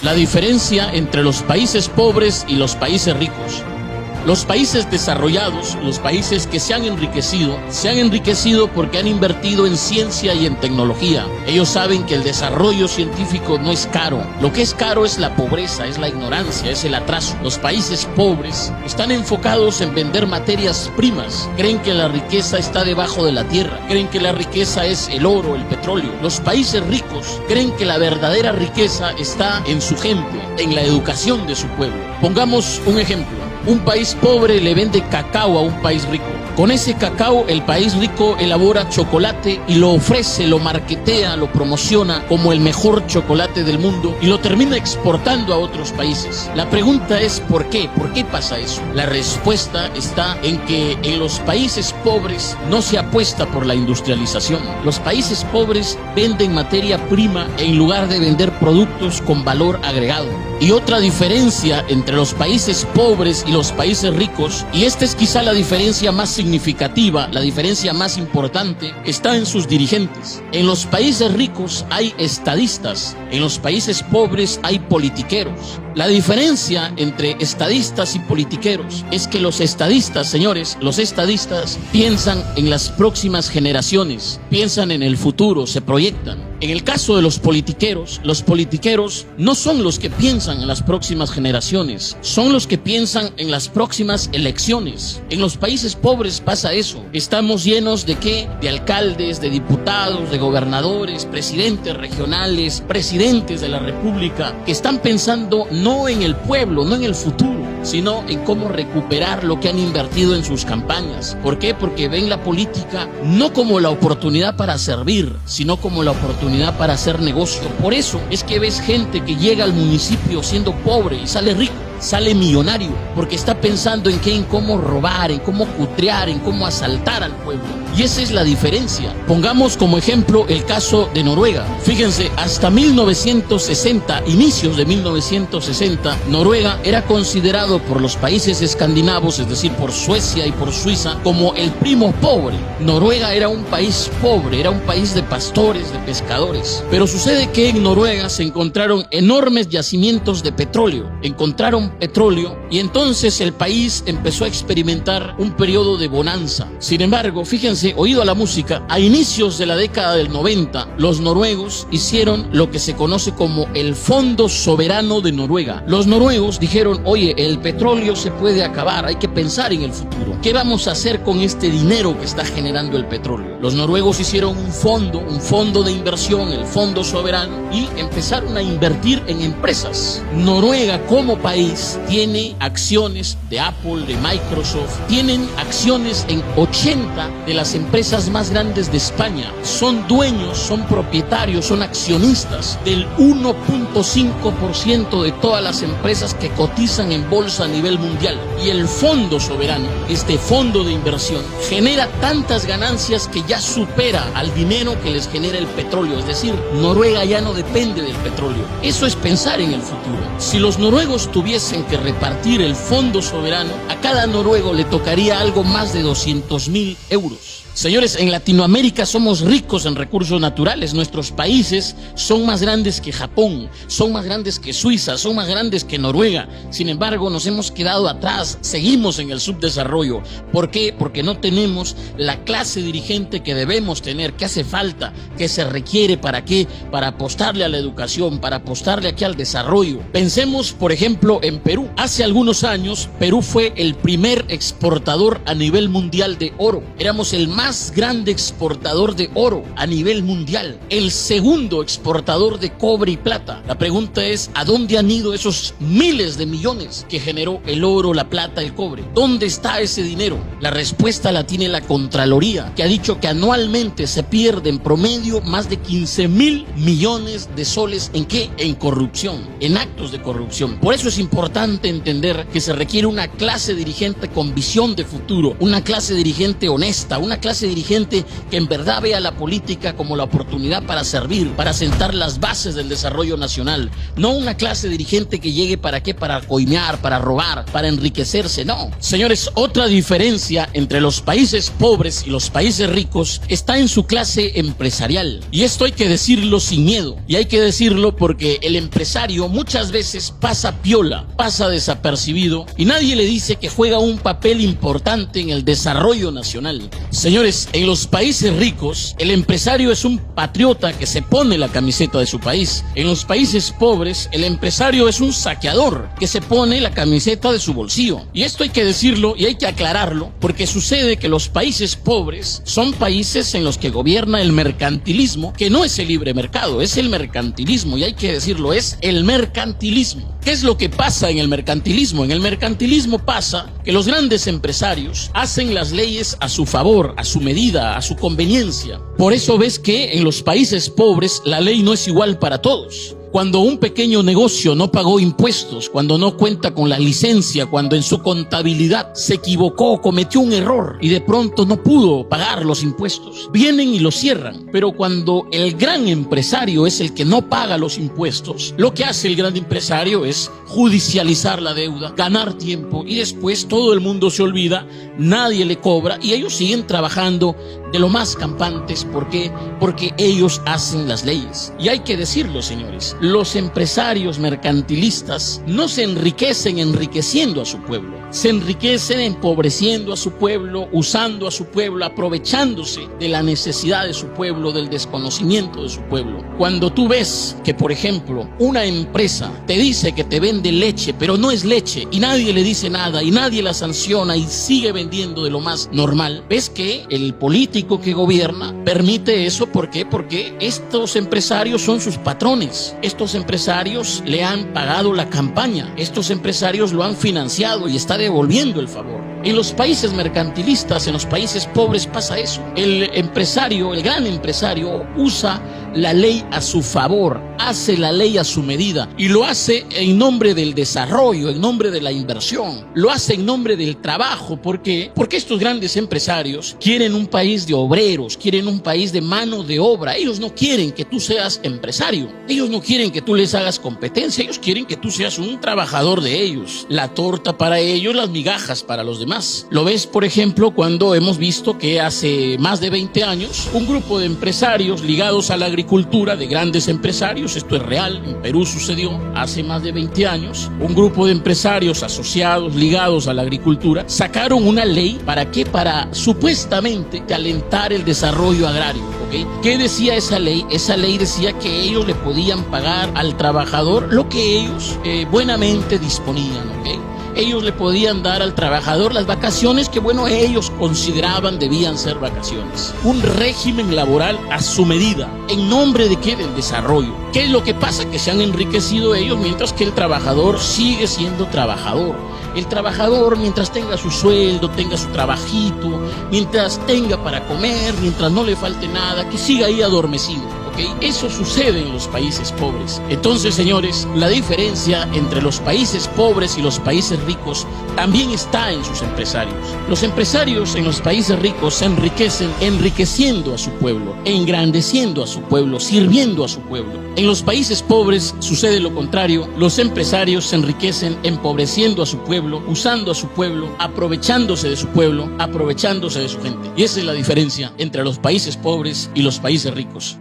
La diferencia entre los países pobres y los países ricos. Los países desarrollados, los países que se han enriquecido porque han invertido en ciencia y en tecnología. Ellos saben que el desarrollo científico no es caro. Lo que es caro es la pobreza, es la ignorancia, es el atraso. Los países pobres están enfocados en vender materias primas. Creen que la riqueza está debajo de la tierra. Creen que la riqueza es el oro, el petróleo. Los países ricos creen que la verdadera riqueza está en su gente, en la educación de su pueblo. Pongamos un ejemplo. Un país pobre le vende cacao a un país rico. Con ese cacao, el país rico elabora chocolate y lo ofrece, lo marketea, lo promociona como el mejor chocolate del mundo y lo termina exportando a otros países. La pregunta es ¿por qué? ¿Por qué pasa eso? La respuesta está en que en los países pobres no se apuesta por la industrialización. Los países pobres venden materia prima en lugar de vender productos con valor agregado. Y otra diferencia entre los países pobres y los países ricos, y esta es quizá la diferencia más significativa, la diferencia más importante, está en sus dirigentes. En los países ricos hay estadistas, en los países pobres hay politiqueros. La diferencia entre estadistas y politiqueros es que los estadistas, señores, los estadistas piensan en las próximas generaciones, piensan en el futuro, se proyectan. En el caso de los politiqueros no son los que piensan en las próximas generaciones, son los que piensan en las próximas elecciones. En los países pobres pasa eso. Estamos llenos ¿de qué? De alcaldes, de diputados, de gobernadores, presidentes regionales, presidentes de la república, que están pensando no en el pueblo, no en el futuro, sino en cómo recuperar lo que han invertido en sus campañas. ¿Por qué? Porque ven la política no como la oportunidad para servir, sino como la oportunidad para hacer negocio. Por eso es que ves gente que llega al municipio siendo pobre y sale rico, sale millonario, porque está pensando en qué, en cómo robar, en cómo cutrear, en cómo asaltar al pueblo. Y esa es la diferencia. Pongamos como ejemplo el caso de Noruega. Fíjense, hasta 1960, inicios de 1960, Noruega era considerado por los países escandinavos, es decir, por Suecia y por Suiza, como el primo pobre. Noruega era un país pobre, era un país de pastores, de pescadores. Pero sucede que en Noruega se encontraron enormes yacimientos de petróleo. Encontraron petróleo y entonces el país empezó a experimentar un periodo de bonanza. Sin embargo, fíjense, oído a la música, a inicios de la década del 90, los noruegos hicieron lo que se conoce como el Fondo Soberano de Noruega. Los noruegos dijeron, oye, el petróleo se puede acabar, hay que pensar en el futuro. ¿Qué vamos a hacer con este dinero que está generando el petróleo? Los noruegos hicieron un fondo de inversión, el Fondo Soberano, y empezaron a invertir en empresas. Noruega como país tiene acciones de Apple, de Microsoft, tienen acciones en 80 de las empresas más grandes de España. Son dueños, son propietarios, son accionistas del 1.5% de todas las empresas que cotizan en bolsa a nivel mundial. Y el Fondo Soberano, este fondo de inversión, genera tantas ganancias que ya supera al dinero que les genera el petróleo. Es decir, Noruega ya no depende del petróleo. Eso es pensar en el futuro. Si los noruegos tuviesen que repartir el Fondo Soberano, a cada noruego le tocaría algo más de 200.000 euros. Señores, en Latinoamérica somos ricos en recursos naturales. Nuestros países son más grandes que Japón, son más grandes que Suiza, son más grandes que Noruega. Sin embargo, nos hemos quedado atrás, seguimos en el subdesarrollo. ¿Por qué? Porque no tenemos la clase dirigente que debemos tener, que hace falta, que se requiere. ¿Para qué? Para apostarle a la educación, para apostarle aquí al desarrollo. Pensemos, por ejemplo, en Perú. Hace algunos años, Perú fue el primer exportador a nivel mundial de oro. Éramos el más grande exportador de oro a nivel mundial, el segundo exportador de cobre y plata. La pregunta es, ¿a dónde han ido esos miles de millones que generó el oro, la plata, el cobre? ¿Dónde está ese dinero? La respuesta la tiene la Contraloría, que ha dicho que anualmente se pierde en promedio más de 15.000 millones de soles. ¿En qué? En corrupción, en actos de corrupción. Por eso es importante entender que se requiere una clase dirigente con visión de futuro, una clase dirigente honesta, una clase clase dirigente que en verdad vea la política como la oportunidad para servir, para sentar las bases del desarrollo nacional. No una clase dirigente que llegue para qué, para coimear, para robar, para enriquecerse, no. Señores, otra diferencia entre los países pobres y los países ricos está en su clase empresarial. Y esto hay que decirlo sin miedo. Y hay que decirlo porque el empresario muchas veces pasa piola, pasa desapercibido y nadie le dice que juega un papel importante en el desarrollo nacional. Señores, en los países ricos, el empresario es un patriota que se pone la camiseta de su país. En los países pobres, el empresario es un saqueador que se pone la camiseta de su bolsillo. Y esto hay que decirlo y hay que aclararlo porque sucede que los países pobres son países en los que gobierna el mercantilismo, que no es el libre mercado, es el mercantilismo, y hay que decirlo, es el mercantilismo. ¿Qué es lo que pasa en el mercantilismo? En el mercantilismo pasa que los grandes empresarios hacen las leyes a su favor, a su medida, a su conveniencia. Por eso ves que en los países pobres la ley no es igual para todos. Cuando un pequeño negocio no pagó impuestos, cuando no cuenta con la licencia, cuando en su contabilidad se equivocó, cometió un error y de pronto no pudo pagar los impuestos, vienen y lo cierran. Pero cuando el gran empresario es el que no paga los impuestos, lo que hace el gran empresario es judicializar la deuda, ganar tiempo y después todo el mundo se olvida, nadie le cobra y ellos siguen trabajando de lo más campantes. ¿Por qué? Porque ellos hacen las leyes. Y hay que decirlo, señores, los empresarios mercantilistas no se enriquecen enriqueciendo a su pueblo, se enriquecen empobreciendo a su pueblo, usando a su pueblo, aprovechándose de la necesidad de su pueblo, del desconocimiento de su pueblo. Cuando tú ves que, por ejemplo, una empresa te dice que te vende leche, pero no es leche y nadie le dice nada y nadie la sanciona y sigue vendiendo de lo más normal, ves que el político que gobierna permite eso. ¿Por qué? Porque estos empresarios son sus patrones. Estos empresarios le han pagado la campaña, estos empresarios lo han financiado y está devolviendo el favor. En los países mercantilistas, en los países pobres pasa eso. El empresario, el gran empresario, usa la ley a su favor, hace la ley a su medida y lo hace en nombre del desarrollo, en nombre de la inversión, lo hace en nombre del trabajo. ¿Por qué? Porque estos grandes empresarios quieren un país de obreros, quieren un país de mano de obra. Ellos no quieren que tú seas empresario, ellos no quieren que tú les hagas competencia, ellos quieren que tú seas un trabajador de ellos. La torta para ellos, las migajas para los demás. Lo ves, por ejemplo, cuando hemos visto que hace más de 20 años un grupo de empresarios ligados a la agricultura, de grandes empresarios, esto es real, en Perú sucedió hace más de 20 años, un grupo de empresarios asociados, ligados a la agricultura, sacaron una ley. ¿Para qué? Para supuestamente alentar el desarrollo agrario. ¿Okay? ¿Qué decía esa ley? Esa ley decía que ellos le podían pagar al trabajador lo que ellos buenamente disponían. ¿Okay? Ellos le podían dar al trabajador las vacaciones que, bueno, ellos consideraban debían ser vacaciones. Un régimen laboral a su medida. ¿En nombre de qué? Del desarrollo. ¿Qué es lo que pasa? Que se han enriquecido ellos mientras que el trabajador sigue siendo trabajador. El trabajador, mientras tenga su sueldo, tenga su trabajito, mientras tenga para comer, mientras no le falte nada, que siga ahí adormecido. ¿Okay? Eso sucede en los países pobres. Entonces, señores, la diferencia entre los países pobres y los países ricos también está en sus empresarios. Los empresarios en los países ricos se enriquecen enriqueciendo a su pueblo, engrandeciendo a su pueblo, sirviendo a su pueblo. En los países pobres sucede lo contrario. Los empresarios se enriquecen empobreciendo a su pueblo, usando a su pueblo, aprovechándose de su pueblo, aprovechándose de su gente. Y esa es la diferencia entre los países pobres y los países ricos.